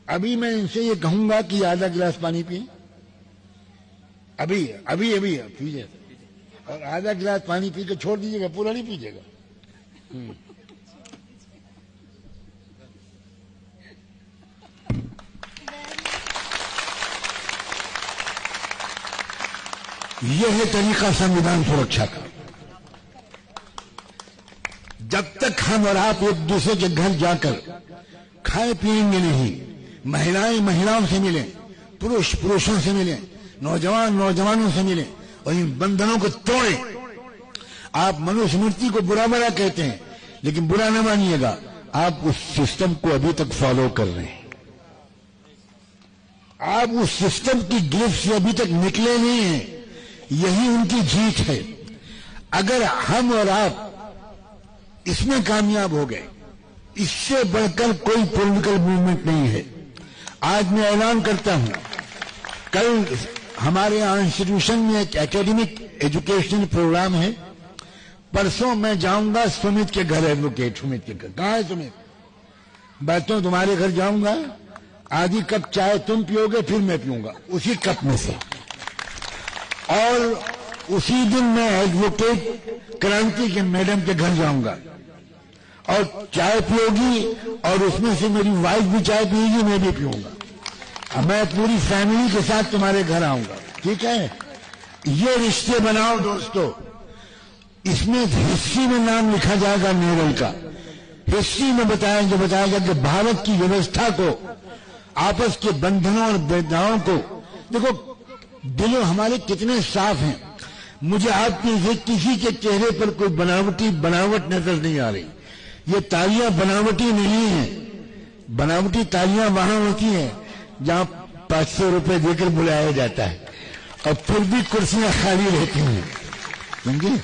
अभी मैं इनसे ये कहूंगा कि आधा गिलास पानी पिए, अभी अभी अभी पीजिए, और आधा गिलास पानी पी के छोड़ दीजिएगा, पूरा नहीं पीजिएगा। यह है तरीका संविधान सुरक्षा का। जब तक हम और आप एक दूसरे के घर जाकर खाए पिएंगे नहीं, महिलाएं महिलाओं से मिलें, पुरुष पुरुषों से मिलें, नौजवान नौजवानों से मिलें और इन बंधनों को तोड़ें। आप मनुस्मृति को बुरा भला कहते हैं, लेकिन बुरा न मानिएगा, आप उस सिस्टम को अभी तक फॉलो कर रहे हैं। आप उस सिस्टम की गिरफ्त से अभी तक निकले नहीं हैं। यही उनकी जीत है। अगर हम और आप इसमें कामयाब हो गए, इससे बढ़कर कोई पॉलिटिकल मूवमेंट नहीं है। आज मैं ऐलान करता हूं, कल हमारे यहां इंस्टीट्यूशन में एक एकेडमिक एजुकेशनल प्रोग्राम है। परसों मैं जाऊंगा सुमित के घर, एडवोकेट सुमित के घर। कहां है सुमित? बैठो, तुम्हारे घर जाऊंगा, आधी कप चाय तुम पियोगे, फिर मैं पीऊंगा उसी कप में से। और उसी दिन मैं एडवोकेट क्रांति के मैडम के घर जाऊंगा और चाय पियोगी, और उसमें से मेरी वाइफ भी चाय पिएगी, मैं भी पीऊंगा। मैं पूरी फैमिली के साथ तुम्हारे घर आऊंगा, ठीक है? ये रिश्ते बनाओ दोस्तों। इसमें हिस्ट्री में नाम लिखा जाएगा नेहरू का। हिस्ट्री में बताया कि भारत की व्यवस्था को, आपस के बंधनों और भेदभावों को, देखो दिलों हमारे कितने साफ हैं। मुझे आपके से किसी के चेहरे पर कोई बनावट नजर नहीं आ रही। ये तालियां बनावटी नहीं है। बनावटी तालियां वहां होती हैं जहां 500 रुपए देकर बुलाया जाता है और फिर भी कुर्सियां खाली रहती हैं, समझे?